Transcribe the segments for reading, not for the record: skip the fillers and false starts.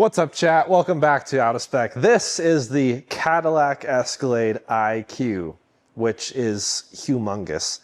What's up, chat? Welcome back to Out of Spec. This is the Cadillac Escalade IQ, which is humongous.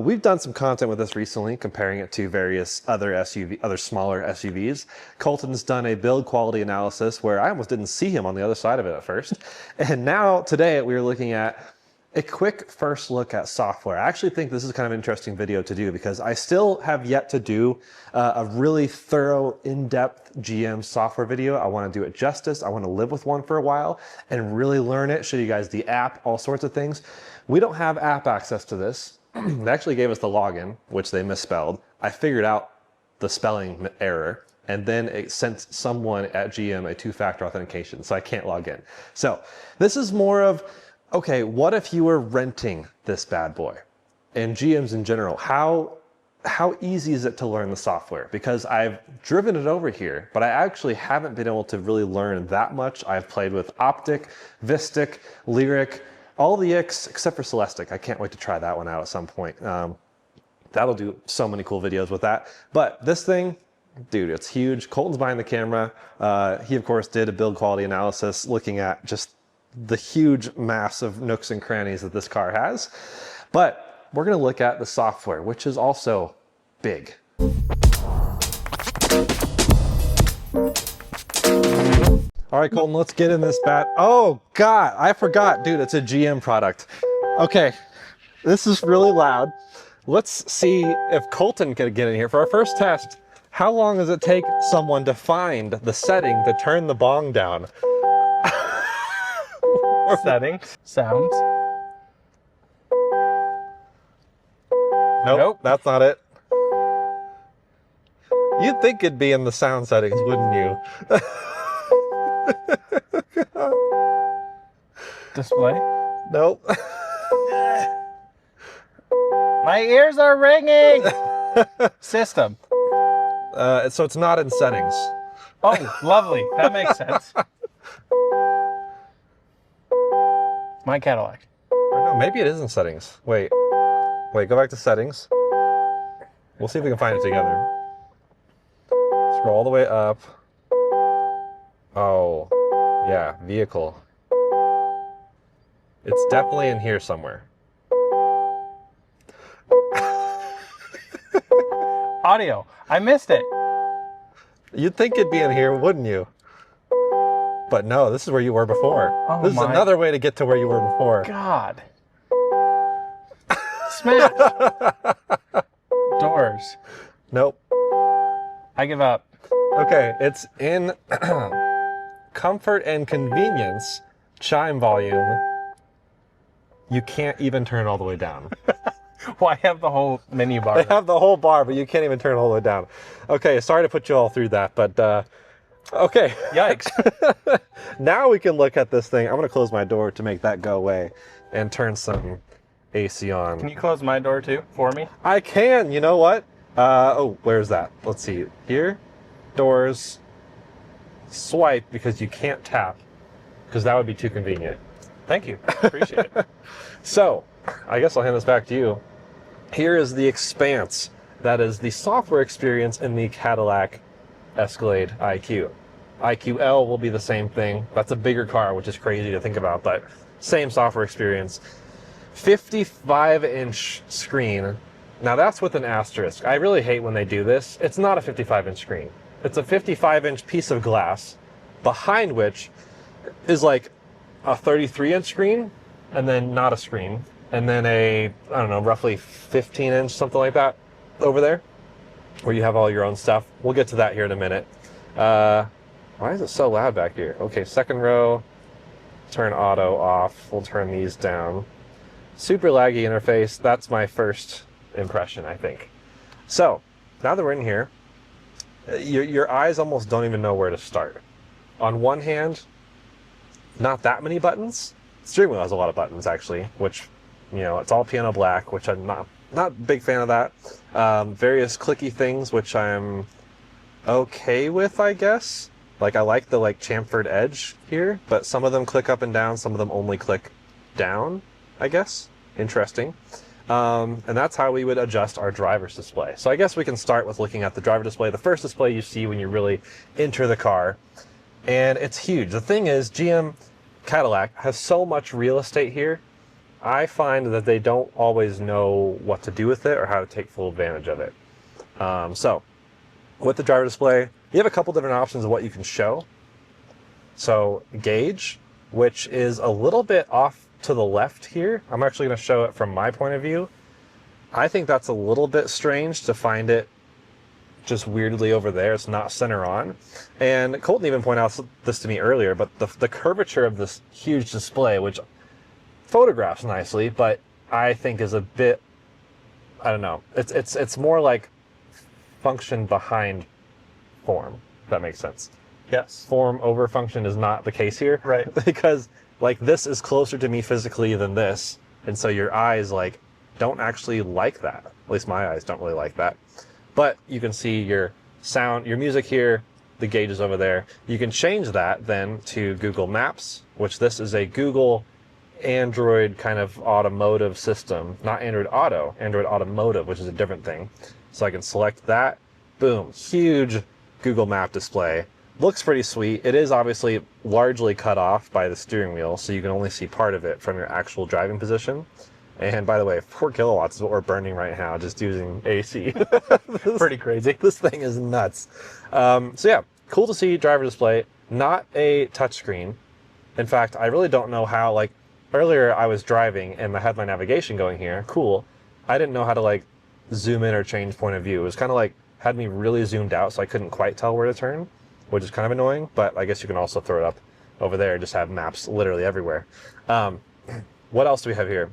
We've done some content with this recently, comparing it to various other smaller SUVs. Coleton's done a build quality analysis where I almost didn't see him on the other side of it at first. And now, today, we are looking at a quick first look at software. I actually think this is kind of an interesting video to do because I still have yet to do a really thorough, in-depth GM software video. I want to do it justice. I want to live with one for a while and really learn it, show you guys the app, all sorts of things. We don't have app access to this. They actually gave us the login, which they misspelled. I figured out the spelling error, and then it sent someone at GM a two-factor authentication, so I can't log in. So this is more of, okay, what if you were renting this bad boy? And GMs in general, how easy is it to learn the software? Because I've driven it over here, but I actually haven't been able to really learn that much. I've played with Optic, Vistic, Lyric, all the X except for Celestic. I can't wait to try that one out at some point. That'll do so many cool videos with that. But this thing, dude, it's huge. Coleton's behind the camera. He, of course, did a build quality analysis looking at just the huge mass of nooks and crannies that this car has. But we're going to look at the software, which is also big. All right, Coleton, let's get in this bat. Oh, God, I forgot. Dude, it's a GM product. Okay, this is really loud. Let's see if Coleton can get in here. For our first test, how long does it take someone to find the setting to turn the bong down? Settings, sounds. Nope, that's not it. You'd think it'd be in the sound settings, wouldn't you? Display. Nope. My ears are ringing. System. So it's not in settings. Oh, lovely. That makes sense. My Cadillac. Or no, maybe it is in settings. Wait, go back to settings. We'll see if we can find it together. Scroll all the way up. Oh, yeah, vehicle. It's definitely in here somewhere. Audio. I missed it. You'd think it'd be in here, wouldn't you? But no, this is where you were before. Oh, this is another way to get to where you were before. God. Smash. Doors. Nope. I give up. Okay, it's in comfort and convenience, chime volume. You can't even turn all the way down. Well, I have the whole menu bar. They have the whole bar, but you can't even turn all the way down. Okay, sorry to put you all through that, but okay. Yikes. Now we can look at this thing. I'm going to close my door to make that go away and turn some AC on. Can you close my door too for me? I can. You know what? Oh, where's that? Let's see. Here. Doors. Swipe, because you can't tap, because that would be too convenient. Thank you. Appreciate it. So, I guess I'll hand this back to you. Here is the expanse. That is the software experience in the Cadillac Escalade IQ. IQL will be the same thing. That's a bigger car, which is crazy to think about, but same software experience. 55-inch screen. Now that's with an asterisk. I really hate when they do this. It's not a 55-inch screen. It's a 55-inch piece of glass, behind which is like a 33-inch screen, and then not a screen, and then a, I don't know, roughly 15-inch, something like that, over there, where you have all your own stuff. We'll get to that here in a minute. Why is it so loud back here? Okay, second row, turn auto off. We'll turn these down. Super laggy interface. That's my first impression, I think. So, now that we're in here, your eyes almost don't even know where to start. On one hand, not that many buttons. Steering wheel has a lot of buttons, actually, which, you know, it's all piano black, which I'm not a big fan of that. Various clicky things, which I'm okay with, I guess. Like, I like the chamfered edge here, but some of them click up and down, some of them only click down, I guess. Interesting. And that's how we would adjust our driver's display. So I guess we can start with looking at the driver display. The first display you see when you really enter the car. And it's huge. The thing is, GM Cadillac has so much real estate here. I find that they don't always know what to do with it or how to take full advantage of it. So with the driver display, you have a couple different options of what you can show. So gauge, which is a little bit off to the left here. I'm actually going to show it from my point of view. I think that's a little bit strange to find it just weirdly over there. It's not center on. And Coleton even pointed out this to me earlier, but the curvature of this huge display, which photographs nicely, but I think is a bit, I don't know. It's more like function behind form, if that makes sense. Yes. Form over function is not the case here. Right. Because like this is closer to me physically than this. And so your eyes like don't actually like that. At least my eyes don't really like that. But you can see your sound, your music here, the gauge is over there. You can change that then to Google Maps, which this is a Google Android kind of automotive system. Not Android Auto, Android Automotive, which is a different thing. So I can select that. Boom. Huge Google Map display. Looks pretty sweet. It is obviously largely cut off by the steering wheel, so you can only see part of it from your actual driving position. And by the way, 4 kilowatts is what we're burning right now, just using AC. Pretty crazy. This thing is nuts. So yeah, cool to see driver display. Not a touchscreen. In fact, I really don't know how, like, earlier I was driving and I had my navigation going here. Cool. I didn't know how to, like, zoom in or change point of view. It was kind of like, had me really zoomed out, so I couldn't quite tell where to turn, which is kind of annoying, but I guess you can also throw it up over there and just have maps literally everywhere. What else do we have here?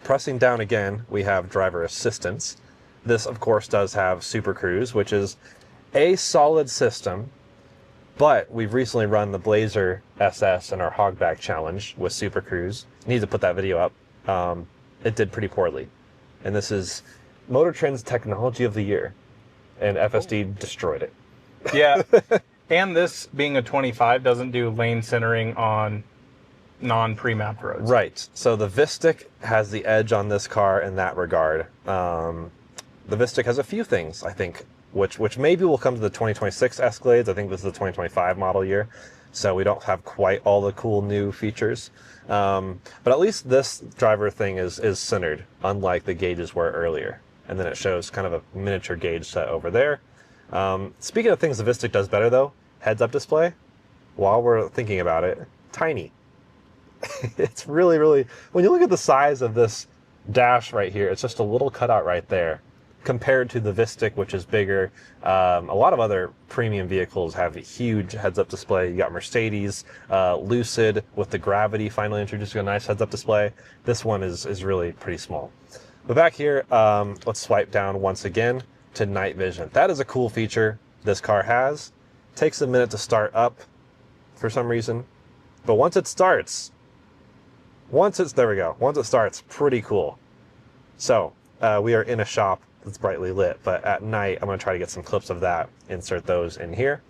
Pressing down again, we have driver assistance. This, of course, does have Super Cruise, which is a solid system, but we've recently run the Blazer SS in our Hogback Challenge with Super Cruise. Need to put that video up. It did pretty poorly. And this is Motor Trend's Technology of the Year, and FSD destroyed it. Yeah. And this being a 25 doesn't do lane centering on non-pre-mapped roads. Right. So the Vistic has the edge on this car in that regard. The Vistic has a few things, I think, which maybe will come to the 2026 Escalades. I think this is the 2025 model year, so we don't have quite all the cool new features. But at least this driver thing is centered, unlike the gauges were earlier. And then it shows kind of a miniature gauge set over there. Speaking of things the Vistic does better, though, heads-up display, while we're thinking about it, tiny. It's really, really, when you look at the size of this dash right here, it's just a little cutout right there compared to the Vistic, which is bigger. A lot of other premium vehicles have a huge heads-up display. You got Mercedes, Lucid with the Gravity finally introducing a nice heads-up display. This one is really pretty small. But back here, let's swipe down once again to night vision. That is a cool feature this car has. Takes a minute to start up for some reason, but once it starts, there we go. Once it starts, pretty cool. So we are in a shop that's brightly lit, but at night, I'm gonna try to get some clips of that, insert those in here.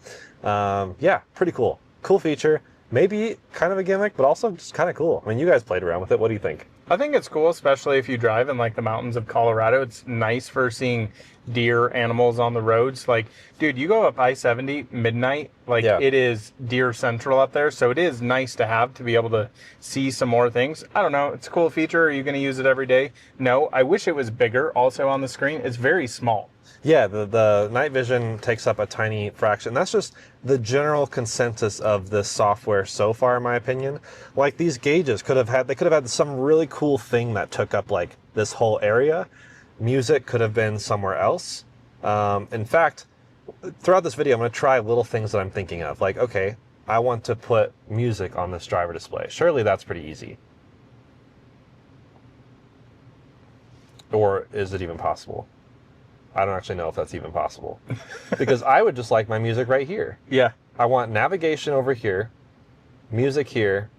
Yeah, pretty cool. Cool feature. Maybe kind of a gimmick, but also just kind of cool. I mean, you guys played around with it. What do you think? I think it's cool, especially if you drive in like the mountains of Colorado. It's nice for seeing deer animals on the roads. Like, dude, you go up I-70 midnight, like It is deer central up there. So it is nice to have to be able to see some more things. I don't know. It's a cool feature. Are you going to use it every day? No, I wish it was bigger also on the screen. It's very small. Yeah, the night vision takes up a tiny fraction. That's just the general consensus of this software so far, in my opinion. Like, these gauges could have had some really cool thing that took up like this whole area. Music could have been somewhere else. In fact, throughout this video, I'm going to try little things that I'm thinking of. Like, okay, I want to put music on this driver display. Surely that's pretty easy. Or is it even possible? I don't actually know if that's even possible. Because I would just like my music right here. Yeah. I want navigation over here, music here,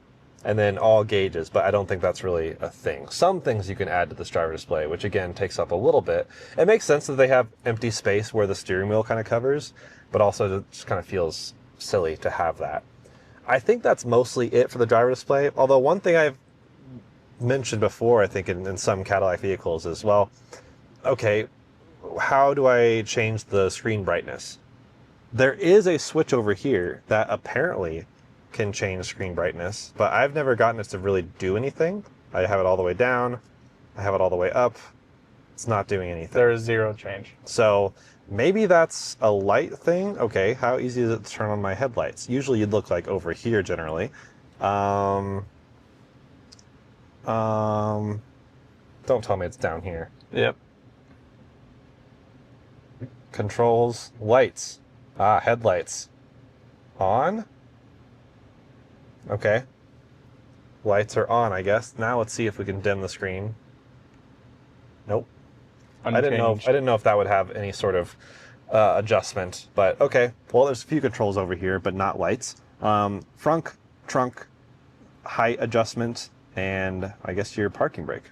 and then all gauges, but I don't think that's really a thing. Some things you can add to this driver display, which again takes up a little bit. It makes sense that they have empty space where the steering wheel kind of covers, but also it just kind of feels silly to have that. I think that's mostly it for the driver display, although one thing I've mentioned before, I think in some Cadillac vehicles is, well, okay, how do I change the screen brightness? There is a switch over here that apparently can change screen brightness, but I've never gotten it to really do anything. I have it all the way down. I have it all the way up. It's not doing anything. There is zero change. So maybe that's a light thing. Okay, how easy is it to turn on my headlights? Usually you'd look like over here generally. Don't tell me it's down here. Yep. Controls, lights. Headlights. On? Okay. Lights are on, I guess. Now let's see if we can dim the screen. Nope. Unchanged. I didn't know if that would have any sort of adjustment, but okay. Well, there's a few controls over here, but not lights. Frunk, trunk, height adjustment, and I guess your parking brake.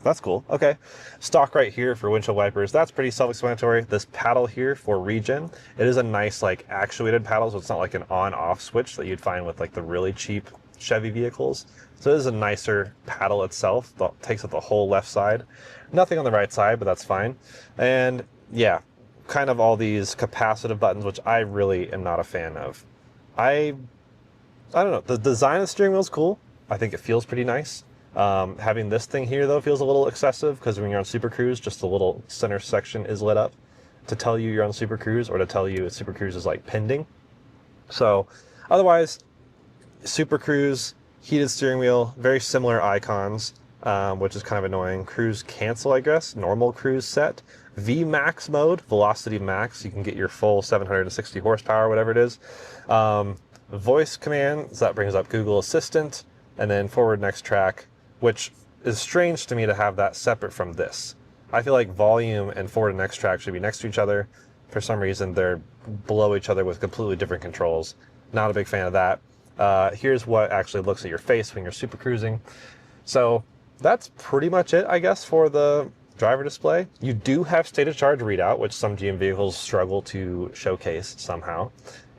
That's cool. Okay. Stock right here for windshield wipers. That's pretty self-explanatory. This paddle here for regen. It is a nice like actuated paddle, so it's not like an on-off switch that you'd find with like the really cheap Chevy vehicles. So it is a nicer paddle itself. That takes up the whole left side. Nothing on the right side, but that's fine. And yeah, kind of all these capacitive buttons, which I really am not a fan of. I don't know. The design of the steering wheel is cool. I think it feels pretty nice. Having this thing here, though, feels a little excessive because when you're on Super Cruise, just the little center section is lit up to tell you you're on Super Cruise or to tell you Super Cruise is like pending. So otherwise, Super Cruise, heated steering wheel, very similar icons, which is kind of annoying. Cruise cancel, I guess. Normal cruise set. VMAX mode, velocity max. You can get your full 760 horsepower, whatever it is. Voice commands, that brings up Google Assistant. And then forward next track, which is strange to me to have that separate from this. I feel like volume and forward and next track should be next to each other. For some reason, they're below each other with completely different controls. Not a big fan of that. Here's what actually looks at your face when you're super cruising. So that's pretty much it, I guess, for the driver display. You do have state of charge readout, which some GM vehicles struggle to showcase somehow.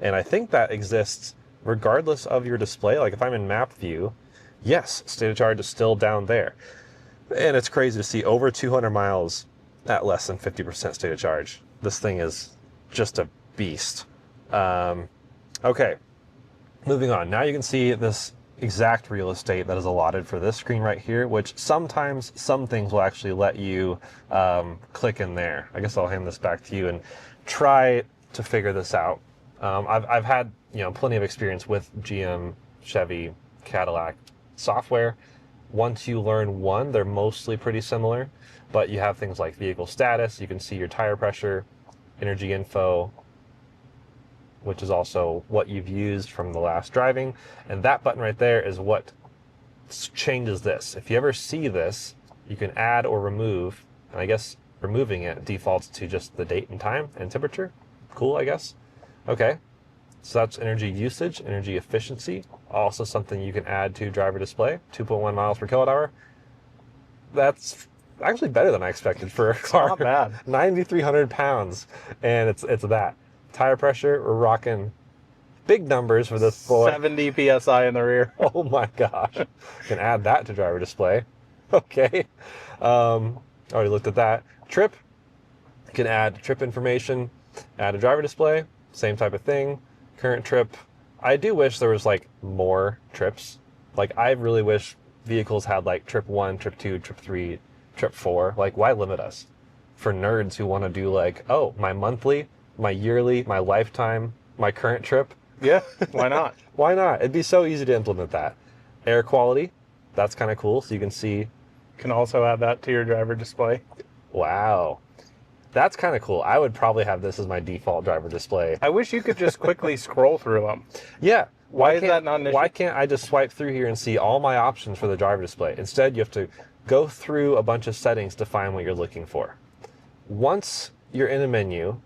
And I think that exists regardless of your display. Like if I'm in map view, yes, state of charge is still down there. And it's crazy to see over 200 miles at less than 50% state of charge. This thing is just a beast. Okay, moving on. Now you can see this exact real estate that is allotted for this screen right here, which sometimes some things will actually let you click in there. I guess I'll hand this back to you and try to figure this out. I've had plenty of experience with GM, Chevy, Cadillac software. Once you learn one, they're mostly pretty similar, but you have things like vehicle status. You can see your tire pressure, energy info, which is also what you've used from the last driving. And that button right there is what changes this. If you ever see this, you can add or remove, and I guess removing it defaults to just the date and time and temperature. Cool, I guess. Okay. So that's energy usage, energy efficiency, also something you can add to driver display, 2.1 miles per kilowatt hour. That's actually better than I expected for a car. Not bad. 9,300 pounds, and it's that. Tire pressure, we're rocking big numbers for this boy. 70 PSI in the rear. Oh my gosh. Can add that to driver display. Okay. Already looked at that. Trip, can add trip information, add a driver display, same type of thing. Current trip, I do wish there was like more trips. Like I really wish vehicles had like trip 1, trip 2, trip 3, trip 4. Like why limit us? For nerds who want to do like, oh, my monthly, my yearly, my lifetime, my current trip. Yeah, why not? Why not? It'd be so easy to implement that. Air quality, that's kind of cool. So you can see. Can also add that to your driver display. Wow. That's kind of cool. I would probably have this as my default driver display. I wish you could just quickly scroll through them. Yeah. Why is that not an issue? Why can't I just swipe through here and see all my options for the driver display? Instead, you have to go through a bunch of settings to find what you're looking for. Once you're in a menu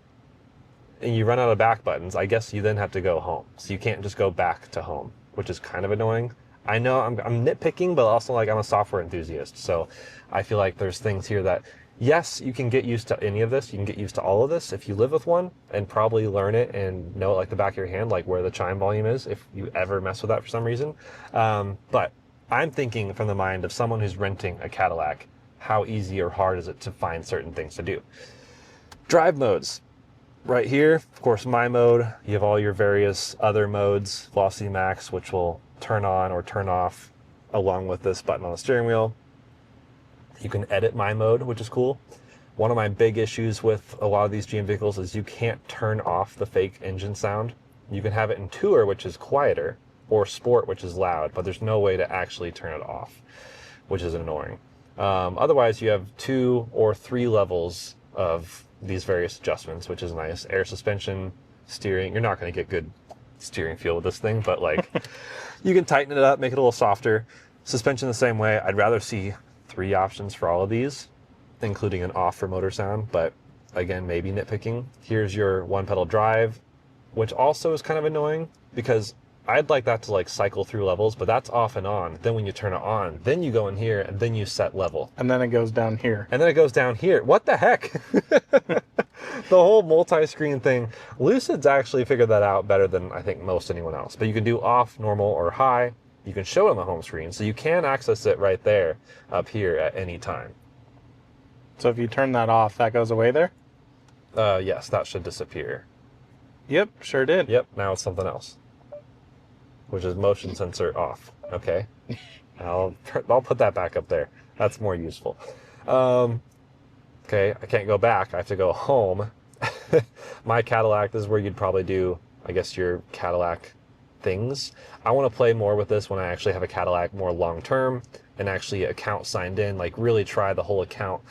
and you run out of back buttons, I guess you then have to go home. So you can't just go back to home, which is kind of annoying. I know I'm nitpicking, but also like I'm a software enthusiast. So I feel like there's things here that, yes, you can get used to any of this. You can get used to all of this if you live with one and probably learn it and know it like the back of your hand, like where the chime volume is, if you ever mess with that for some reason. But I'm thinking from the mind of someone who's renting a Cadillac, how easy or hard is it to find certain things to do? Drive modes. Right here, of course, my mode. You have all your various other modes, Velocity Max, which will turn on or turn off along with this button on the steering wheel. You can edit my mode, which is cool. One of my big issues with a lot of these GM vehicles is you can't turn off the fake engine sound. You can have it in Tour, which is quieter, or Sport, which is loud, but there's no way to actually turn it off, which is annoying. Otherwise, you have 2 or 3 levels of these various adjustments, which is nice. Air suspension, steering. You're not going to get good steering feel with this thing, but like you can tighten it up, make it a little softer. Suspension the same way. I'd rather see 3 options for all of these, including an off for motor sound, but again, maybe nitpicking. Here's your 1-pedal drive, which also is kind of annoying because I'd like that to like cycle through levels, but that's off and on. Then when you turn it on, then you go in here and then you set level. And then it goes down here. And then it goes down here. What the heck? The whole multi-screen thing. Lucid's actually figured that out better than I think most anyone else. But you can do off, normal, or high. You can show it on the home screen, so you can access it right there up here at any time. So if you turn that off, that goes away there? Yes, that should disappear. Yep, sure did. Yep, now it's something else, which is motion sensor off. Okay, I'll put that back up there. That's more useful. Okay, I can't go back. I have to go home. My Cadillac, this is where you'd probably do, I guess, your Cadillac things. I want to play more with this when I actually have a Cadillac more long-term and actually account signed in, like really try the whole account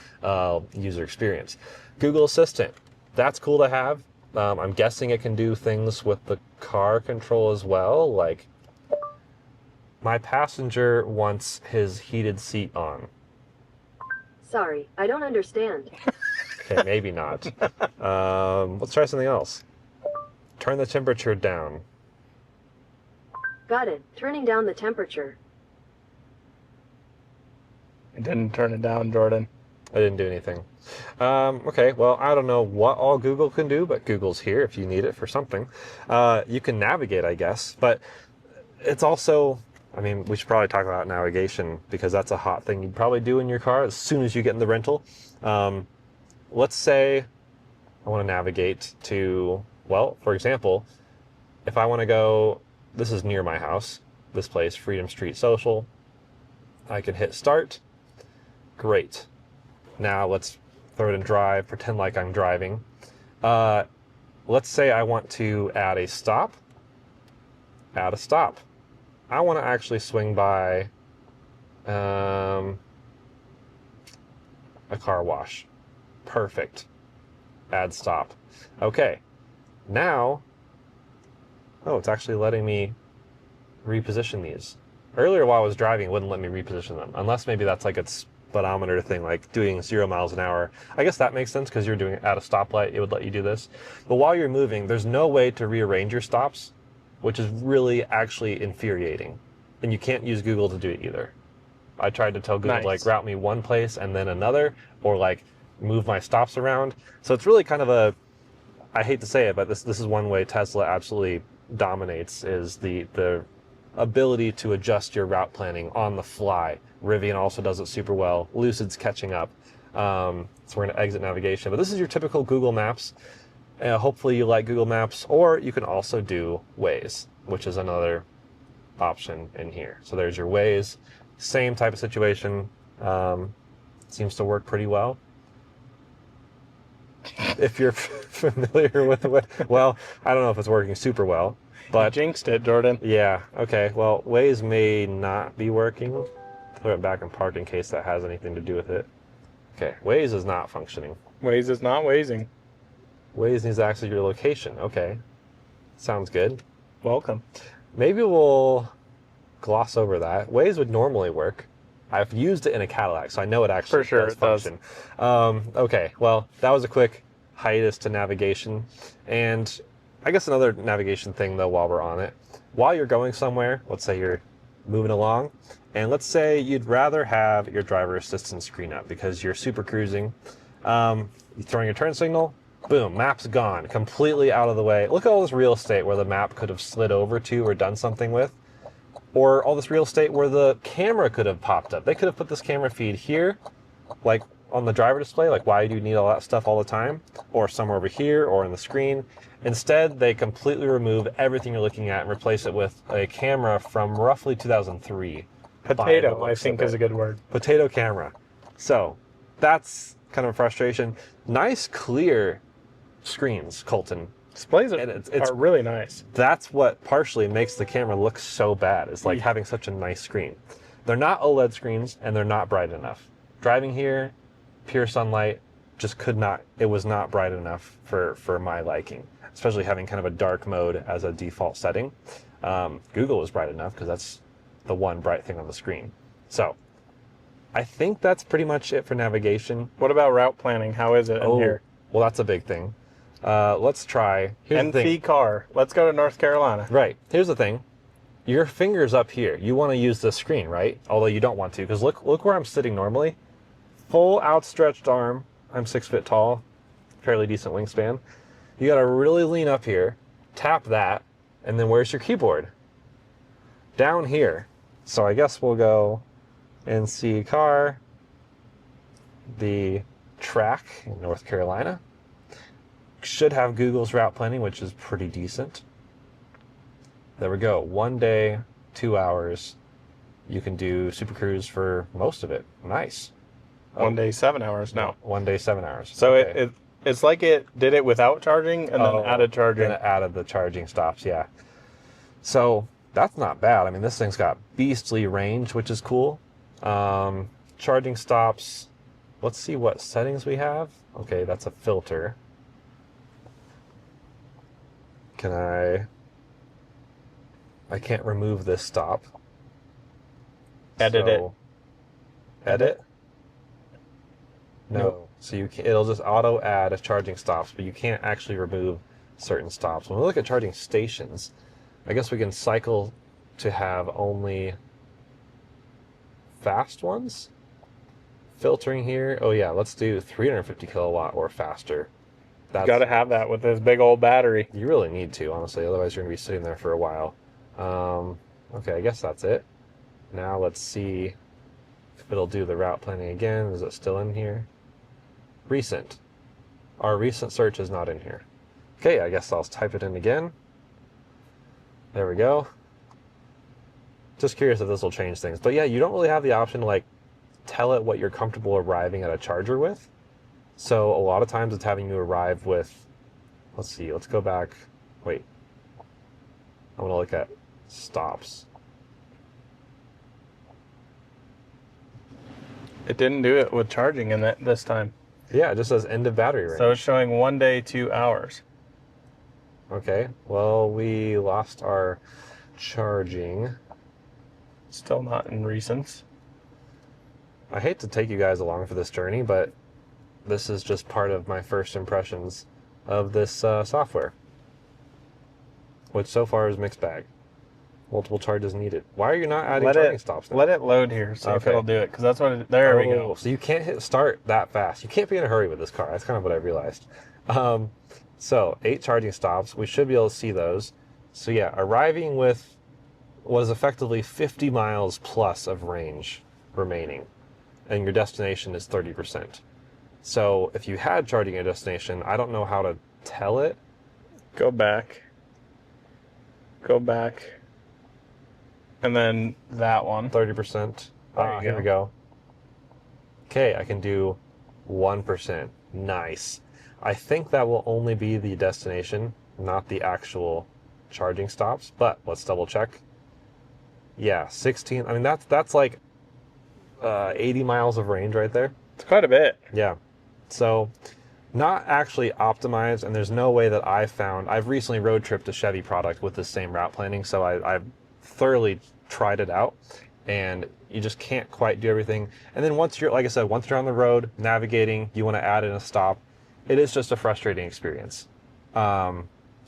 user experience. Google Assistant, that's cool to have. I'm guessing it can do things with the car control as well. Like, my passenger wants his heated seat on. Sorry, I don't understand. Okay, maybe not. Let's try something else. Turn the temperature down. Got it. Turning down the temperature. It didn't turn it down, Jordan. I didn't do anything. Okay, well, I don't know what all Google can do, but Google's here if you need it for something. You can navigate, I guess, but it's also, I mean, we should probably talk about navigation because that's a hot thing you'd probably do in your car as soon as you get in the rental. Let's say I want to navigate to, well, for example, if I want to go, this is near my house, this place, Freedom Street Social. I can hit start. Great. Now let's throw it in drive, pretend like I'm driving. Let's say I want to add a stop. Add a stop. I want to actually swing by a car wash. Perfect. Add stop. Okay. Now, oh, it's actually letting me reposition these. Earlier while I was driving, it wouldn't let me reposition them, unless maybe that's like its speedometer thing, like doing 0 miles an hour. I guess that makes sense because you're doing it at a stoplight, it would let you do this. But while you're moving, there's no way to rearrange your stops, which is really actually infuriating. And you can't use Google to do it either. I tried to tell Google, like, route me one place and then another, or like move my stops around. So it's really kind of a, I hate to say it, but this is one way Tesla absolutely dominates, is the ability to adjust your route planning on the fly. Rivian also does it super well. Lucid's catching up. So we're going to exit navigation. But this is your typical Google Maps. Hopefully you like Google Maps, or you can also do Waze, which is another option in here. So there's your Waze. Same type of situation. Seems to work pretty well. If you're familiar with the way, well, I don't know if it's working super well, but you jinxed it, Jordan. Yeah. Okay. Well, Waze may not be working. Throw it back and park in case that has anything to do with it. Okay. Waze is not functioning. Waze is not Wazing. Waze needs to access your location. Okay. Sounds good. Welcome. Maybe we'll gloss over that. Waze would normally work. I've used it in a Cadillac, so I know it actually does function. Okay, well, that was a quick hiatus to navigation. And I guess another navigation thing, though, while we're on it. While you're going somewhere, let's say you're moving along, and let's say you'd rather have your driver assistance screen up because you're super cruising. You're throwing your turn signal, boom, map's gone, completely out of the way. Look at all this real estate where the map could have slid over to or done something with. Or all this real estate where the camera could have popped up. They could have put this camera feed here, like on the driver display, like why do you need all that stuff all the time, or somewhere over here or in the screen. Instead, they completely remove everything you're looking at and replace it with a camera from roughly 2003. Potato, I think, is a good word. Potato camera. So that's kind of a frustration. Nice, clear screens, Coleton. Displays are really nice. That's what partially makes the camera look so bad. It's like having such a nice screen. They're not OLED screens, and they're not bright enough. Driving here, pure sunlight, just could not, it was not bright enough for my liking, especially having kind of a dark mode as a default setting. Google was bright enough because that's the one bright thing on the screen. So I think that's pretty much it for navigation. What about route planning? How is it in here? Well, that's a big thing. Let's try. Here's the thing. car. Let's go to North Carolina. Right. Here's the thing. Your finger's up here. You want to use the screen, right? Although you don't want to, because look where I'm sitting normally. Full outstretched arm. I'm 6 foot tall, fairly decent wingspan. You got to really lean up here, tap that, and then where's your keyboard? Down here. So I guess we'll go and see car, the track in North Carolina. Should have Google's route planning, which is pretty decent. There we go. 1 day, 2 hours. You can do Super Cruise for most of it. Nice. 1 day, 7 hours now. 1 day, 7 hours. So okay. it's like it did it without charging and then added charging. And it added the charging stops, yeah. So that's not bad. I mean, this thing's got beastly range, which is cool. Charging stops. Let's see what settings we have. Okay, that's a filter. Can I can't remove this stop. Edit it. Edit? No. So it'll just auto add charging stops, but you can't actually remove certain stops. When we look at charging stations, I guess we can cycle to have only fast ones. Filtering here. Oh yeah, let's do 350 kilowatt or faster. You got to have that with this big old battery. You really need to, honestly. Otherwise, you're going to be sitting there for a while. Okay, I guess that's it. Now let's see if it'll do the route planning again. Is it still in here? Recent. Our recent search is not in here. Okay, I guess I'll type it in again. There we go. Just curious if this will change things. But yeah, you don't really have the option to like tell it what you're comfortable arriving at a charger with. So a lot of times it's having you arrive with, let's see, let's go back. Wait. I want to look at stops. It didn't do it with charging in it this time. Yeah, it just says end of battery range. So it's showing 1 day, 2 hours. Okay, well, we lost our charging. Still not in recents. I hate to take you guys along for this journey, but this is just part of my first impressions of this software, which so far is mixed bag. Multiple charges needed. Why are you not adding charging stops now? Let it load here, see if it'll do it, because that's what there we go. So you can't hit start that fast. You can't be in a hurry with this car. That's kind of what I realized. So 8 charging stops. We should be able to see those. So yeah, arriving with what is effectively 50 miles plus of range remaining, and your destination is 30%. So if you had charging at a destination, I don't know how to tell it. Go back. Go back. And then that one. 30%. Here we go. Okay, I can do 1%. Nice. I think that will only be the destination, not the actual charging stops, but let's double check. Yeah, 16. I mean, that's like 80 miles of range right there. It's quite a bit. Yeah. So not actually optimized, and there's no way that I've recently road tripped a Chevy product with the same route planning, so I've thoroughly tried it out, and you just can't quite do everything. And then once you're, like I said, once you're on the road navigating, you want to add in a stop, it is just a frustrating experience. So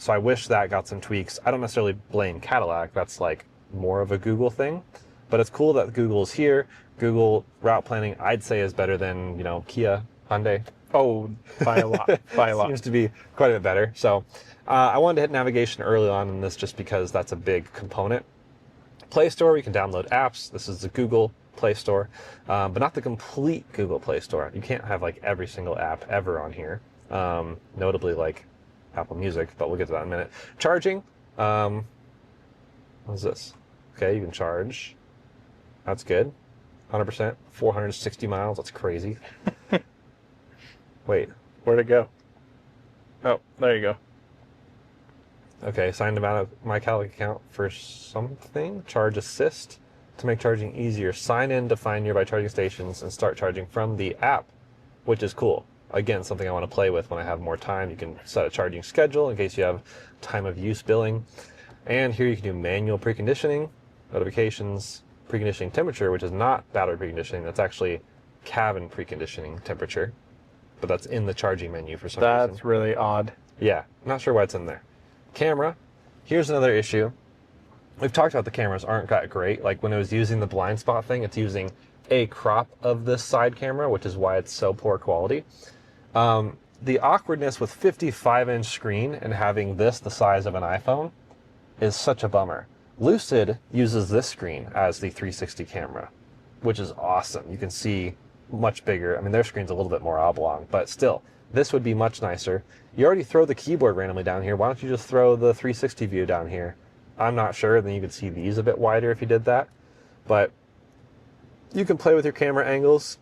I wish that got some tweaks. I don't necessarily blame Cadillac. That's like more of a Google thing, but it's cool that Google is here. Google route planning, I'd say, is better than, Kia, Hyundai. Oh, by a lot. By a lot. Seems to be quite a bit better. So I wanted to hit navigation early on in this just because that's a big component. Play Store, you can download apps. This is the Google Play Store, but not the complete Google Play Store. You can't have like every single app ever on here, notably like Apple Music, but we'll get to that in a minute. Charging, what is this? Okay, you can charge. That's good. 100%, 460 miles, that's crazy. Wait. Where'd it go? Oh, there you go. Okay, signed him out of my Cadillac account for something. Charge assist to make charging easier. Sign in to find nearby charging stations and start charging from the app, which is cool. Again, something I want to play with when I have more time. You can set a charging schedule in case you have time of use billing. And here you can do manual preconditioning, notifications, preconditioning temperature, which is not battery preconditioning. That's actually cabin preconditioning temperature. But that's in the charging menu for some reason. That's really odd. Yeah, not sure why it's in there. Camera, here's another issue. We've talked about the cameras aren't that great. Like when it was using the blind spot thing, it's using a crop of this side camera, which is why it's so poor quality. The awkwardness with 55-inch screen and having this the size of an iPhone is such a bummer. Lucid uses this screen as the 360 camera, which is awesome. You can see much bigger. I mean, their screen's a little bit more oblong, but still, this would be much nicer. You already throw the keyboard randomly down here. Why don't you just throw the 360 view down here? I'm not sure. Then you could see these a bit wider if you did that. But you can play with your camera angles.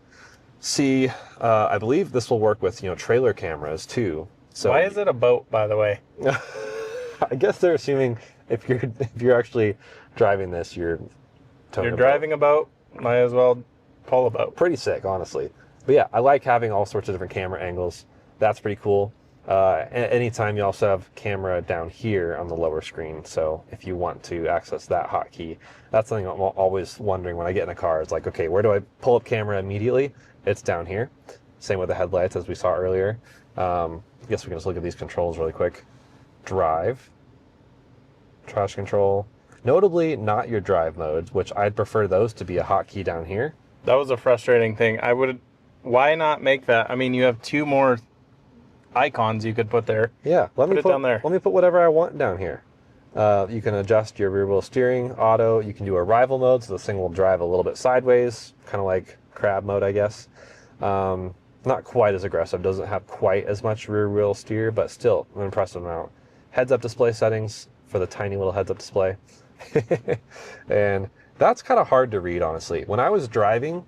See, I believe this will work with, trailer cameras too. So why is it a boat, by the way? I guess they're assuming if you're actually driving this, you're driving a boat, might as well pull a boat. Pretty sick, honestly. But yeah, I like having all sorts of different camera angles. That's pretty cool. Anytime you also have camera down here on the lower screen. So if you want to access that hotkey, that's something I'm always wondering when I get in a car. It's like, okay, where do I pull up camera immediately? It's down here. Same with the headlights as we saw earlier. I guess we can just look at these controls really quick. Drive, traction control, notably not your drive modes, which I'd prefer those to be a hotkey down here. That was a frustrating thing. Why not make that? I mean, you have two more icons you could put there. Yeah, let me put it down there. Let me put whatever I want down here. You can adjust your rear wheel steering, auto. You can do arrival mode, so this thing will drive a little bit sideways, kind of like crab mode, I guess. Not quite as aggressive, doesn't have quite as much rear wheel steer, but still an impressive amount. Heads-up display settings for the tiny little heads-up display. And that's kind of hard to read, honestly. When I was driving...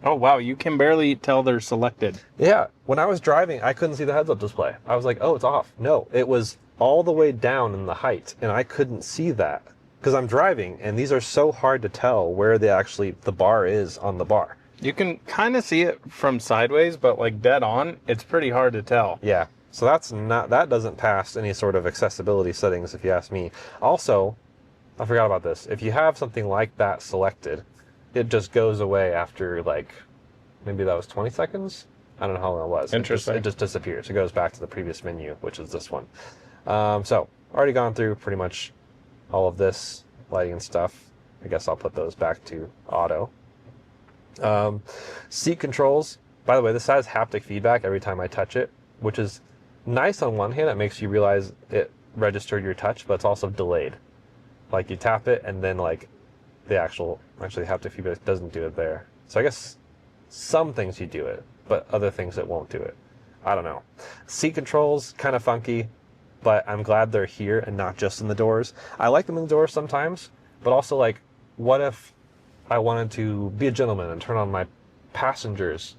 Oh, wow, you can barely tell they're selected. Yeah, when I was driving, I couldn't see the heads-up display. I was like, oh, it's off. No, it was all the way down in the height, and I couldn't see that because I'm driving, and these are so hard to tell where the bar is on the bar. You can kind of see it from sideways, but like dead on, it's pretty hard to tell. Yeah, so that doesn't pass any sort of accessibility settings, if you ask me. Also, I forgot about this. If you have something like that selected, it just goes away after maybe that was 20 seconds? I don't know how long it was. Interesting. It just disappears. It goes back to the previous menu, which is this one. So, already gone through pretty much all of this lighting and stuff. I guess I'll put those back to auto. Seat controls. By the way, this has haptic feedback every time I touch it, which is nice on one hand. It makes you realize it registered your touch, but it's also delayed. Like you tap it and then the actually haptic feedback doesn't do it there. So I guess some things you do it, but other things it won't do it. I don't know. Seat controls, kind of funky, but I'm glad they're here and not just in the doors. I like them in the doors sometimes, but also what if I wanted to be a gentleman and turn on my passenger's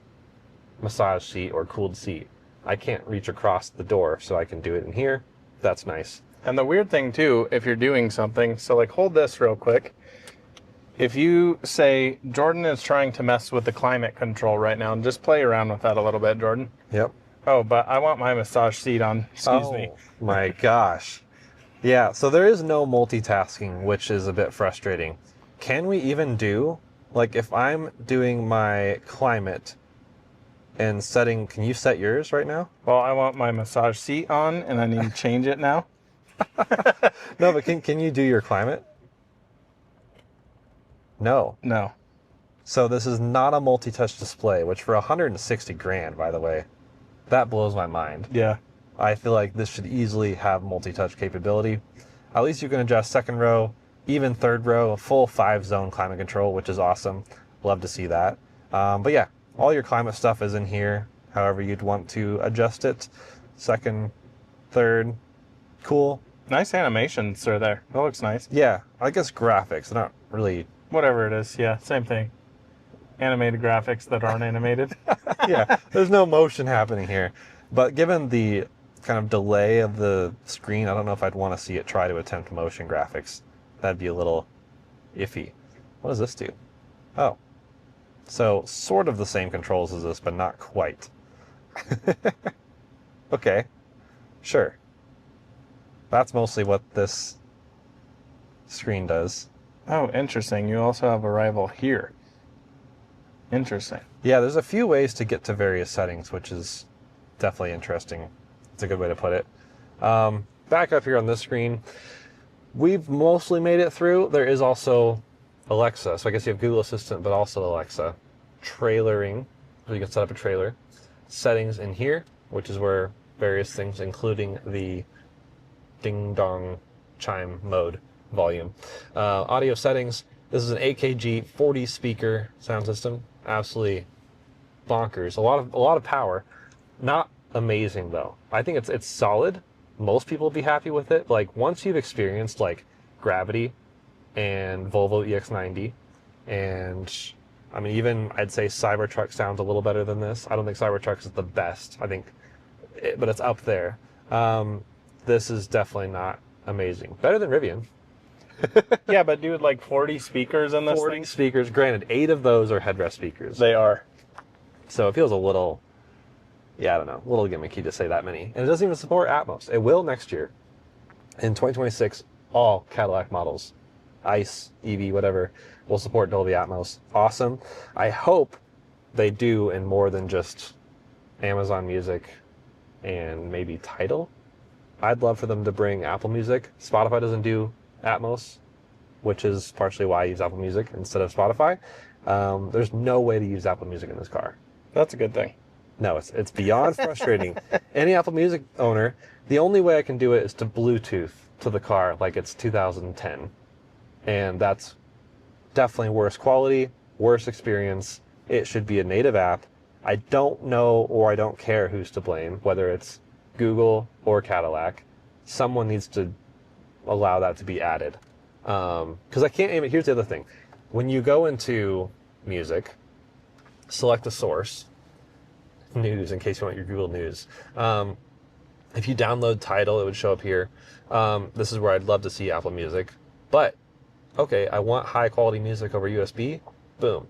massage seat or cooled seat? I can't reach across the door, so I can do it in here. That's nice. And the weird thing too, if you're doing something, so hold this real quick. If you say, Jordan is trying to mess with the climate control right now, and just play around with that a little bit, Jordan. Yep. Oh, but I want my massage seat on. Excuse me. Oh my gosh. Yeah, so there is no multitasking, which is a bit frustrating. Can we even do, if I'm doing my climate and setting, can you set yours right now? Well, I want my massage seat on, and I need to change it now. No, but can you do your climate? No. No. So this is not a multi-touch display, which for 160 grand, by the way, that blows my mind. Yeah. I feel like this should easily have multi-touch capability. At least you can adjust second row, even third row, a full 5-zone climate control, which is awesome. Love to see that. But yeah, all your climate stuff is in here, however you'd want to adjust it. Second, third, cool. Nice animations are there. That looks nice. Yeah, I guess graphics, they're not really... Whatever it is, yeah, same thing. Animated graphics that aren't animated. Yeah, there's no motion happening here. But given the kind of delay of the screen, I don't know if I'd want to see it try to attempt motion graphics. That'd be a little iffy. What does this do? Oh. So, sort of the same controls as this, but not quite. Okay. Sure. That's mostly what this screen does. Oh, interesting. You also have a rival here. Interesting. Yeah, there's a few ways to get to various settings, which is definitely interesting. It's a good way to put it. Back up here on this screen, we've mostly made it through. There is also Alexa. So I guess you have Google Assistant, but also Alexa. Trailering, so you can set up a trailer. Settings in here, which is where various things, including the ding-dong chime mode volume. Audio settings. This is an AKG 40 speaker sound system. Absolutely bonkers. A lot of power. Not amazing though. I think it's solid. Most people will be happy with it. Like once you've experienced like Gravity and Volvo EX90, and I mean even I'd say Cybertruck sounds a little better than this. I don't think Cybertruck is the best. I think, but it's up there. This is definitely not amazing. Better than Rivian. Yeah, but dude, like 40 speakers in this 40 thing? speakers. Granted, 8 of those are headrest speakers. They are. So it feels a little, yeah, I don't know, a little gimmicky to say that many. And it doesn't even support Atmos. It will next year. In 2026, all Cadillac models, ICE, EV, whatever, will support Dolby Atmos. Awesome. I hope they do in more than just Amazon Music and maybe Tidal. I'd love for them to bring Apple Music. Spotify doesn't do Atmos, which is partially why I use Apple Music instead of Spotify. There's no way to use Apple Music in this car. That's a good thing. No, it's beyond frustrating. Any Apple Music owner, the only way I can do it is to Bluetooth to the car like it's 2010. And that's definitely worse quality, worse experience. It should be a native app. I don't know or I don't care who's to blame, whether it's Google or Cadillac. Someone needs to allow that to be added. Because I can't aim it. Here's the other thing. When you go into music, select a source, news, in case you want your Google News. If you download Tidal, it would show up here. This is where I'd love to see Apple Music. But, okay, I want high quality music over USB. Boom.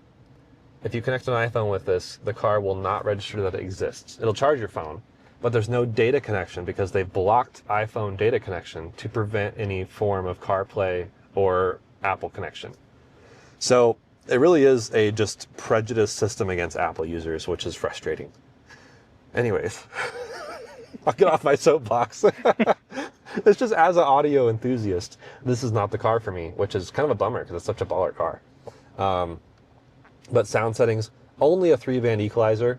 If you connect an iPhone with this, the car will not register that it exists. It'll charge your phone, but there's no data connection because they've blocked iPhone data connection to prevent any form of CarPlay or Apple connection. So it really is a just prejudiced system against Apple users, which is frustrating. Anyways, I'll get off my soapbox. It's just as an audio enthusiast, this is not the car for me, which is kind of a bummer because it's such a baller car. But sound settings, only a 3-band equalizer.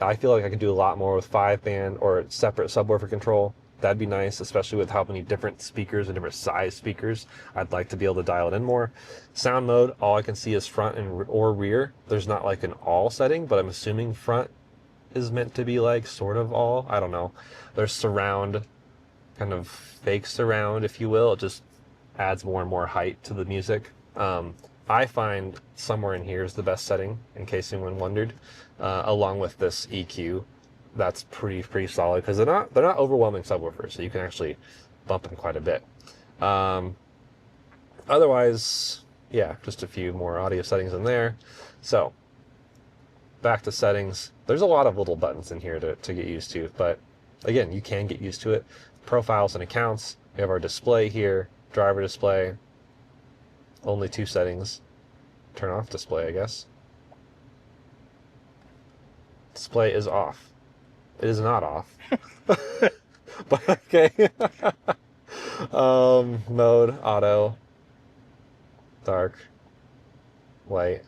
I feel like I could do a lot more with 5-band or separate subwoofer control. That'd be nice, especially with how many different speakers and different size speakers. I'd like to be able to dial it in more. Sound mode, all I can see is front and or rear. There's not like an all setting, but I'm assuming front is meant to be like sort of all. I don't know. There's surround, kind of fake surround, if you will. It just adds more and more height to the music. I find somewhere in here is the best setting, in case anyone wondered, along with this EQ. That's pretty solid because they're not overwhelming subwoofers, so you can actually bump them quite a bit. Otherwise, yeah, just a few more audio settings in there. So back to settings. There's a lot of little buttons in here to get used to, but again, you can get used to it. Profiles and accounts. We have our display here, driver display. Only 2 settings. Turn off display, I guess. Display is off. It is not off. But okay. Mode, auto, dark, light.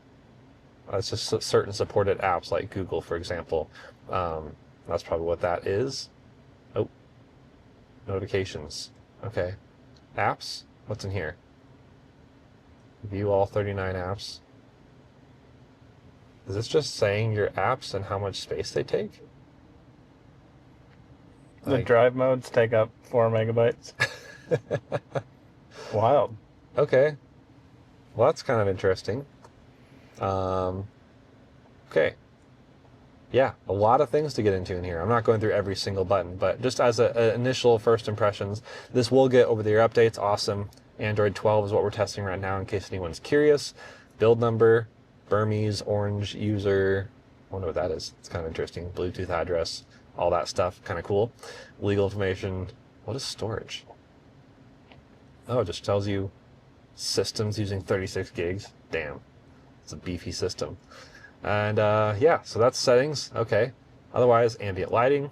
That's just certain supported apps like Google, for example. That's probably what that is. Oh, notifications. Okay. Apps? What's in here? View all 39 apps. Is this just saying your apps and how much space they take? The drive modes take up 4 megabytes. Wild. Okay. Well, that's kind of interesting. Okay. Yeah, a lot of things to get into in here. I'm not going through every single button, but just as a initial first impressions, this will get over-the-air updates. Awesome. Android 12 is what we're testing right now in case anyone's curious. Build number, Burmese, orange user. I wonder what that is. It's kind of interesting. Bluetooth address, all that stuff. Kind of cool. Legal information. What is storage? Oh, it just tells you systems using 36 gigs. Damn. It's a beefy system. And yeah, so that's settings. Okay. Otherwise, ambient lighting.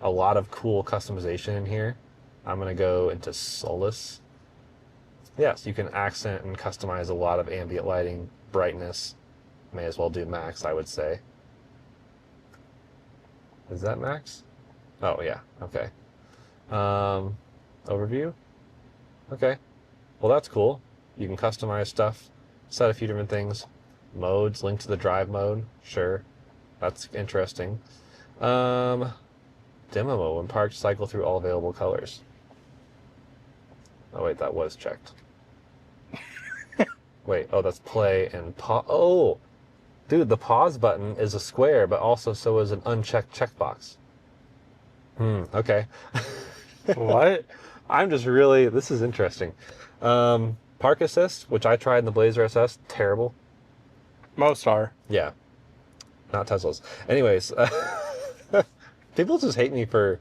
A lot of cool customization in here. I'm going to go into Solus. Yes, you can accent and customize a lot of ambient lighting, brightness. May as well do max, I would say. Is that max? Oh, yeah. Okay. Overview. Okay. Well, that's cool. You can customize stuff, set a few different things. Modes, link to the drive mode. Sure. That's interesting. Demo mode. When parked, cycle through all available colors. Oh, wait, that was checked. Wait, oh, that's play and pause. Oh! Dude, the pause button is a square, but also so is an unchecked checkbox. Okay. What? I'm just really, this is interesting. Park assist, which I tried in the Blazer SS, terrible. Most are. Yeah. Not Teslas. Anyways, people just hate me for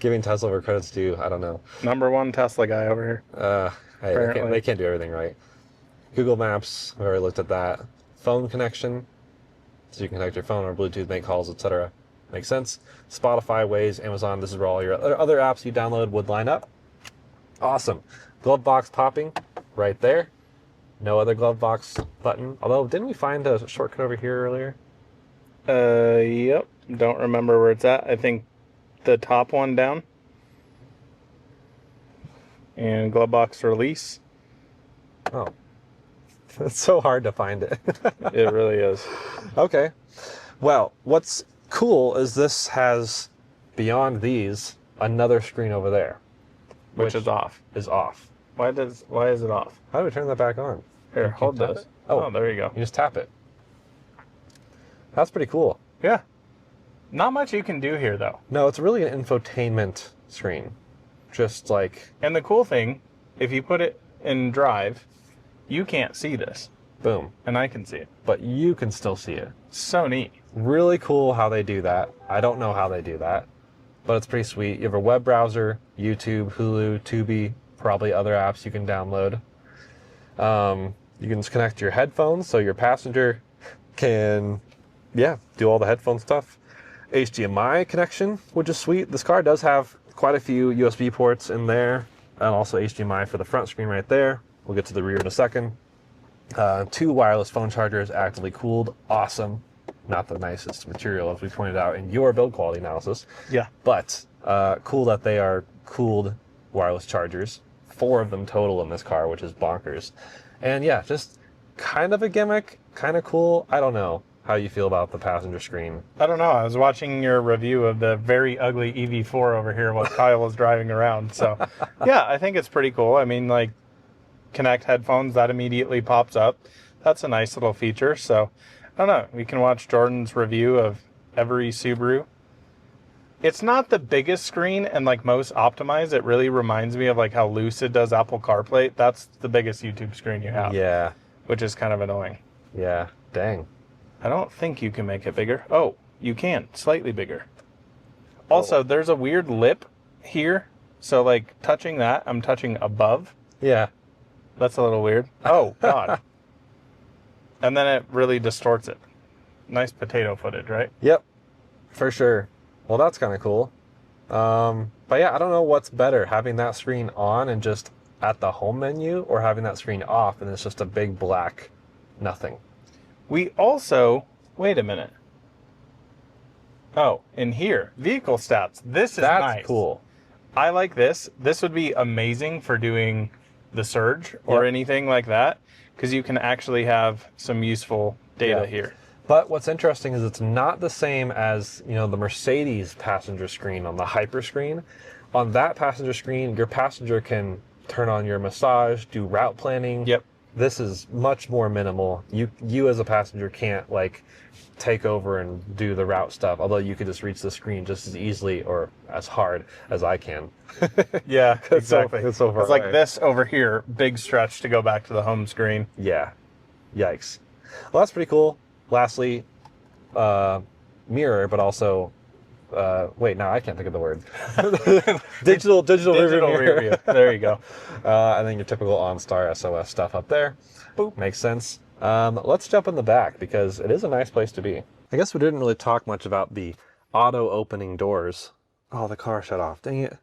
giving Tesla where credit's due. I don't know. Number one Tesla guy over here. Hey, they can't do everything right. Google Maps, we already looked at that. Phone connection, so you can connect your phone or Bluetooth, make calls, etc. Makes sense. Spotify, Waze, Amazon, this is where all your other apps you download would line up. Awesome. Glove box popping right there. No other glove box button. Although, didn't we find a shortcut over here earlier? Yep. Don't remember where it's at. I think the top one down. And glove box release. Oh. It's so hard to find it. It really is. Okay. Well, what's cool is this has, beyond these, another screen over there. Which is off. Is off. Why is it off? How do we turn that back on? Here, hold tap this. it? Oh, there you go. You just tap it. That's pretty cool. Yeah. Not much you can do here, though. No, it's really an infotainment screen. Just like... And the cool thing, if you put it in drive, you can't see this. Boom. And I can see it. But you can still see it. So neat. Really cool how they do that. I don't know how they do that, but it's pretty sweet. You have a web browser, YouTube, Hulu, Tubi, probably other apps you can download. You can just connect your headphones so your passenger can, do all the headphone stuff. HDMI connection, which is sweet. This car does have quite a few USB ports in there, and also HDMI for the front screen right there. We'll get to the rear in a second. 2 wireless phone chargers, actively cooled. Awesome. Not the nicest material, as we pointed out in your build quality analysis. Yeah. But cool that they are cooled wireless chargers. 4 of them total in this car, which is bonkers. And yeah, just kind of a gimmick, kind of cool. I don't know how you feel about the passenger screen. I don't know. I was watching your review of the very ugly EV4 over here while Kyle was driving around. So yeah, I think it's pretty cool. I mean, like, connect headphones, that immediately pops up. That's a nice little feature. So I don't know. We can watch Jordan's review of every Subaru. It's not the biggest screen and like most optimized. It really reminds me of like how Lucid does Apple CarPlay. That's the biggest YouTube screen you have. Yeah. Which is kind of annoying. Yeah. Dang. I don't think you can make it bigger. Oh, you can. Slightly bigger. Also, there's a weird lip here. So like touching that, I'm touching above. Yeah. That's a little weird. Oh, God. And then it really distorts it. Nice potato footage, right? Yep. For sure. Well, that's kind of cool. But yeah, I don't know what's better, having that screen on and just at the home menu, or having that screen off and it's just a big black nothing. We also, wait a minute. Oh, in here, vehicle stats. This is nice. That's cool. I like this. This would be amazing for doing the Surge or anything like that, because you can actually have some useful data here. But what's interesting is it's not the same as, you know, the Mercedes passenger screen on the Hyper screen. On that passenger screen, your passenger can turn on your massage, do route planning. Yep. This is much more minimal. You as a passenger can't like take over and do the route stuff, although you could just reach the screen just as easily or as hard as I can. Yeah, exactly. It's so far It's like away. this over here, big stretch to go back to the home screen. Yeah. Yikes. Well, that's pretty cool. Lastly, mirror, but also, wait, now I can't think of the word. digital rear view. There you go. And then your typical OnStar SOS stuff up there. Boop. Makes sense. Let's jump in the back because it is a nice place to be. I guess we didn't really talk much about the auto opening doors. Oh, the car shut off. Dang it.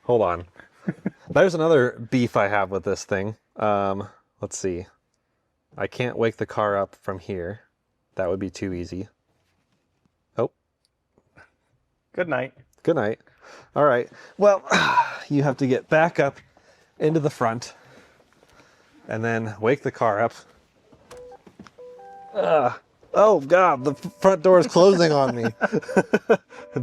Hold on. There's another beef I have with this thing. Let's see. I can't wake the car up from here. That would be too easy. Oh. Good night. Good night. All right. Well, you have to get back up into the front and then wake the car up. Oh, God, the front door is closing on me.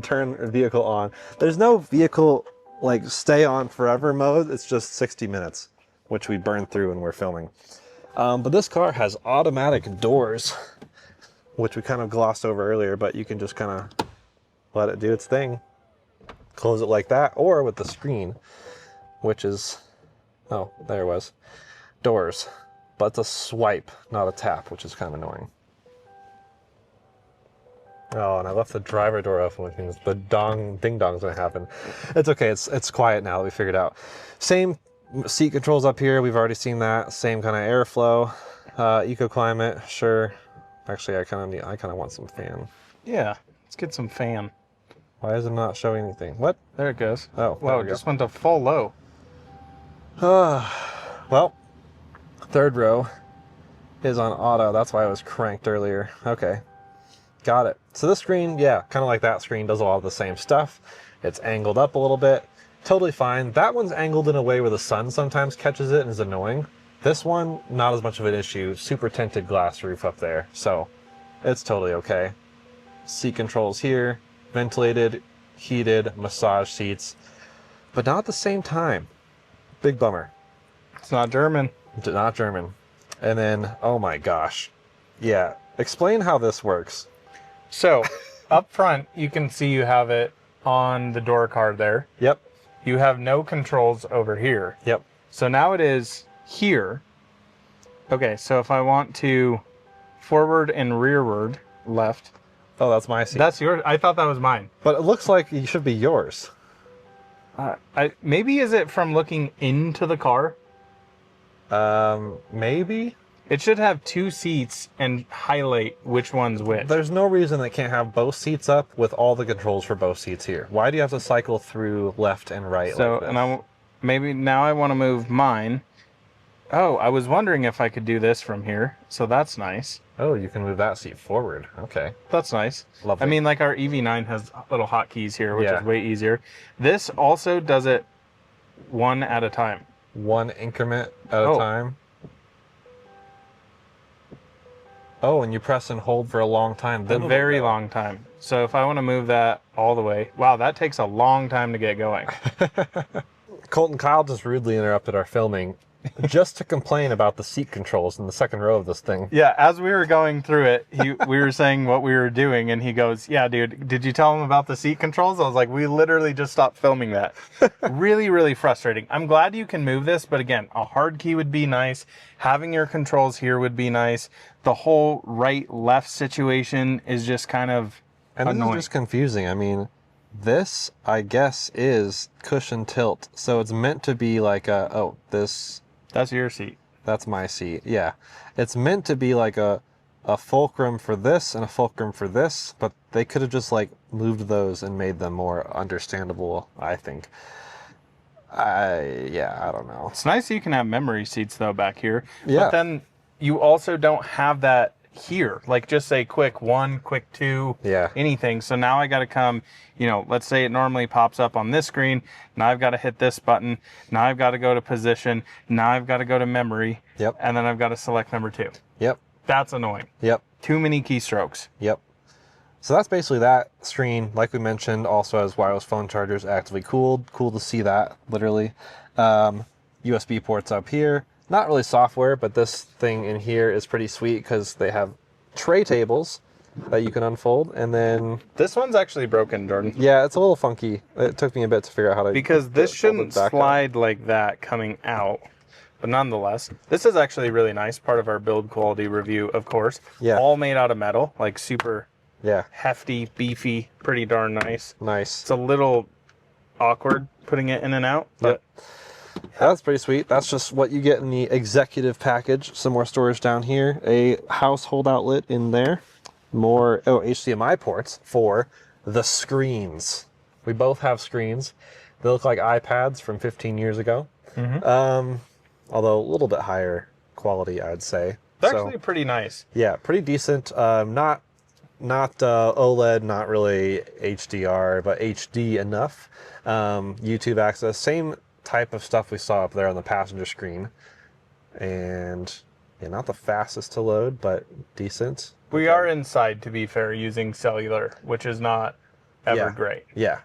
Turn the vehicle on. There's no vehicle, like, stay on forever mode. It's just 60 minutes, which we burned through when we're filming. But this car has automatic doors, which we kind of glossed over earlier, but you can just kind of let it do its thing. Close it like that, or with the screen, which is, oh, there it was. Doors. But it's a swipe, not a tap, which is kind of annoying. Oh, and I left the driver door open, which means the ding-dong's gonna happen. It's okay, it's quiet now that we figured out. Same seat controls up here, we've already seen that. Same kind of airflow. Eco climate, sure. Actually, I kind of want some fan. Yeah, let's get some fan. Why is it not showing anything? What? There it goes. Oh, wow, it just went to full low. Well, third row is on auto. That's why I was cranked earlier. Okay, got it. So this screen, yeah, kind of like that screen, does a lot of the same stuff. It's angled up a little bit. Totally fine. That one's angled in a way where the sun sometimes catches it and is annoying. This one, not as much of an issue. Super tinted glass roof up there, so it's totally okay. Seat controls here, ventilated, heated, massage seats, but not at the same time. Big bummer. It's not German. Not German. And then, oh my gosh. Yeah, explain how this works. So, up front, you can see you have it on the door card there. Yep. You have no controls over here. Yep. So now it is here. Okay, so if I want to forward and rearward, left. Oh, that's my seat. That's yours. I thought that was mine. But it looks like it should be yours. Maybe is it from looking into the car? Maybe? It should have two seats and highlight which one's which. There's no reason it can't have both seats up with all the controls for both seats here. Why do you have to cycle through left and right So, like this? and maybe now I want to move mine. Oh, I was wondering if I could do this from here. So that's nice. Oh, you can move that seat forward. Okay. That's nice. Lovely. I mean, like our EV9 has little hotkeys here, which Yeah. is way easier. This also does it one at a time. One increment at a time. Oh, and you press and hold for a long time. A very long time. So if I want to move that all the way, wow, that takes a long time to get going. Colton Kyle just rudely interrupted our filming just to complain about the seat controls in the second row of this thing. Yeah, as we were going through it, we were saying what we were doing, and he goes, yeah, dude, did you tell him about the seat controls? I was like, we literally just stopped filming that. Really, really frustrating. I'm glad you can move this, but again, a hard key would be nice. Having your controls here would be nice. The whole right-left situation is just kind of annoying. This is just confusing. I mean, this, I guess, is cushion tilt. So it's meant to be like a, oh, this... That's your seat. That's my seat, yeah. It's meant to be like a fulcrum for this and a fulcrum for this, but they could have just like moved those and made them more understandable, I think. I don't know. It's nice that you can have memory seats though back here. Yeah. But then you also don't have that here. Like just say quick 1, quick 2, Yeah. anything. So now I got to come, let's say it normally pops up on this screen. Now I've got to hit this button. Now I've got to go to position. Now I've got to go to memory. Yep. And then I've got to select number 2. Yep. That's annoying. Yep. Too many keystrokes. Yep. So that's basically that screen. Like we mentioned, also has wireless phone chargers, actively cooled. Cool to see that, literally. USB ports up here. Not really software, but this thing in here is pretty sweet because they have tray tables that you can unfold, and then... This one's actually broken, Jordan. Yeah, it's a little funky. It took me a bit to figure out how to... Because this shouldn't slide like that coming out. But nonetheless, this is actually really nice. Part of our build quality review, of course. Yeah. All made out of metal, like super... Yeah. Hefty, beefy, pretty darn nice. Nice. It's a little awkward putting it in and out, but that's pretty sweet. That's just what you get in the executive package. Some more storage down here. A household outlet in there. More HDMI ports for the screens. We both have screens. They look like iPads from 15 years ago. Although a little bit higher quality, I'd say. They're actually pretty nice. Yeah, pretty decent. Not OLED, not really HDR, but HD enough. YouTube access, same type of stuff we saw up there on the passenger screen. And yeah, not the fastest to load, but decent. We are inside, to be fair, using cellular, which is not ever great. Yeah.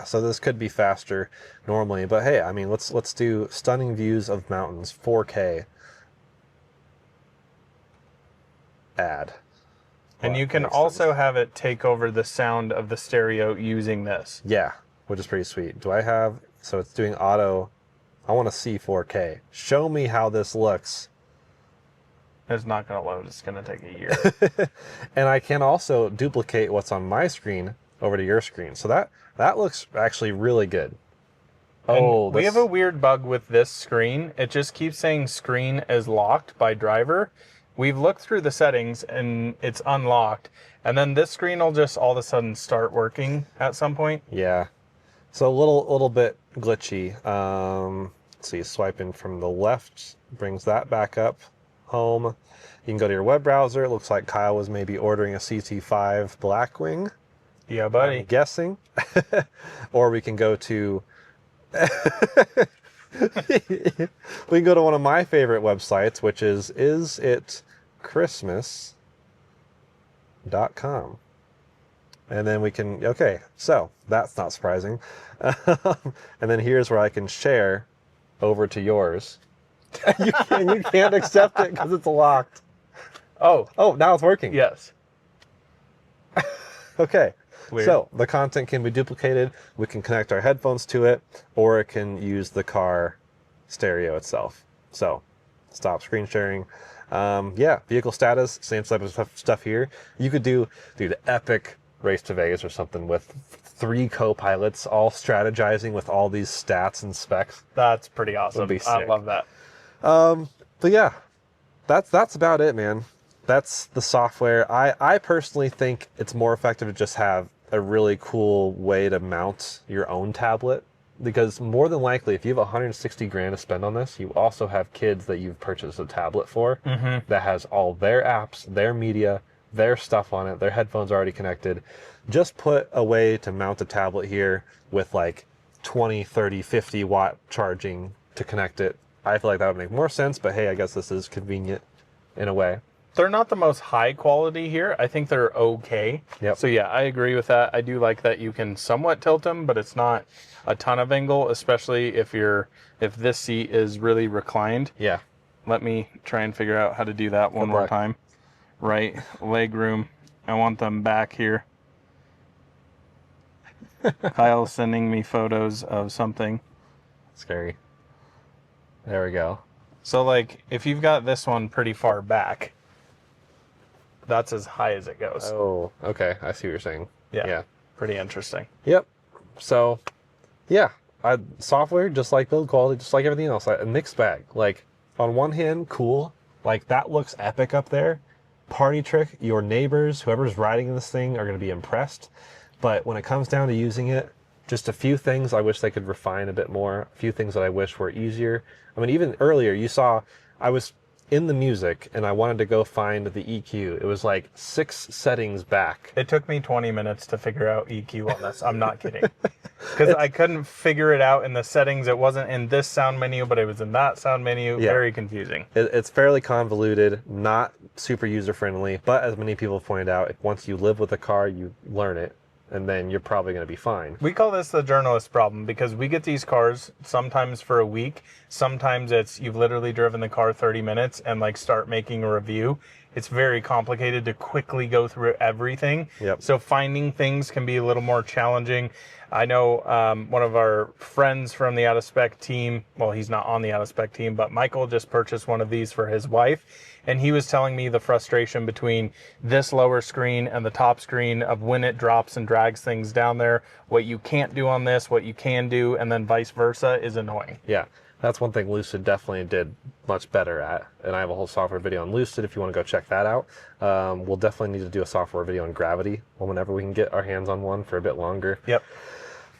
So this could be faster normally, but hey, I mean, let's do stunning views of mountains, 4K. Add. And you can also have it take over the sound of the stereo using this. Yeah, which is pretty sweet. Do I have... So it's doing auto. I want to see 4K. Show me how this looks. It's not going to load. It's going to take a year. And I can also duplicate what's on my screen over to your screen. So that looks actually really good. We have a weird bug with this screen. It just keeps saying screen is locked by driver. We've looked through the settings and it's unlocked. And then this screen will just all of a sudden start working at some point. Yeah. So a little bit glitchy. Let's see, swiping from the left brings that back up. Home. You can go to your web browser. It looks like Kyle was maybe ordering a CT5 Blackwing. Yeah, buddy. I'm guessing. Or we can go to... we can go to one of my favorite websites, which is isitchristmas.com. And then we can, okay, so that's not surprising. And then here's where I can share over to yours. You can't accept it because it's locked. Oh, now it's working. Yes. Okay. Weird. So the content can be duplicated. We can connect our headphones to it, or it can use the car stereo itself. So stop screen sharing. Yeah, vehicle status, same type of stuff here. You could do, dude, epic race to Vegas or something with 3 co-pilots all strategizing with all these stats and specs. That's pretty awesome. I love that. But yeah, that's about it, man. That's the software. I personally think it's more effective to just have a really cool way to mount your own tablet, because more than likely, if you have 160 grand to spend on this, you also have kids that you've purchased a tablet for that has all their apps, their media, their stuff on it, their headphones already connected. Just put a way to mount a tablet here with like 20, 30, 50 watt charging to connect it. I feel like that would make more sense, but hey, I guess this is convenient in a way. They're not the most high quality here. I think they're okay. Yep. So yeah, I agree with that. I do like that you can somewhat tilt them, but it's not a ton of angle, especially if this seat is really reclined. Yeah. Let me try and figure out how to do that one more time. Right, leg room. I want them back here. Kyle's sending me photos of something. Scary. There we go. So like, if you've got this one pretty far back, that's as high as it goes. Oh, okay. I see what you're saying. Yeah. Pretty interesting. Yep. So, yeah. Software, just like build quality, just like everything else, a mixed bag. Like, on one hand, cool. Like, that looks epic up there. Party trick. Your neighbors, whoever's riding in this thing, are going to be impressed. But when it comes down to using it, just a few things I wish they could refine a bit more. A few things that I wish were easier. I mean, even earlier, you saw, I was in the music and I wanted to go find the EQ. It was like 6 settings back. It took me 20 minutes to figure out EQ on this. I'm not kidding. Because I couldn't figure it out in the settings. It wasn't in this sound menu, but it was in that sound menu. Yeah. Very confusing. It's fairly convoluted, not super user-friendly, but as many people have pointed out, once you live with a car, you learn it, and then you're probably going to be fine. We call this the journalist problem because we get these cars sometimes for a week. Sometimes it's you've literally driven the car 30 minutes and like start making a review. It's very complicated to quickly go through everything. Yep. So finding things can be a little more challenging. I know one of our friends from the Out of Spec team, well, he's not on the Out of Spec team, but Michael just purchased one of these for his wife. And he was telling me the frustration between this lower screen and the top screen of when it drops and drags things down there, what you can't do on this, what you can do, and then vice versa is annoying. Yeah, that's one thing Lucid definitely did much better at. And I have a whole software video on Lucid if you want to go check that out. We'll definitely need to do a software video on Gravity whenever we can get our hands on one for a bit longer. Yep.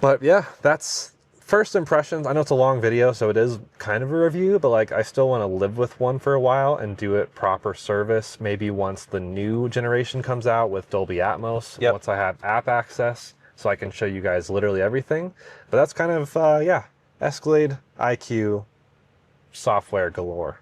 But yeah, that's first impressions. I know it's a long video, so it is kind of a review, but like I still want to live with one for a while and do it proper service. Maybe once the new generation comes out with Dolby Atmos, once I have app access, so I can show you guys literally everything. But that's kind of, yeah, Escalade IQ software galore.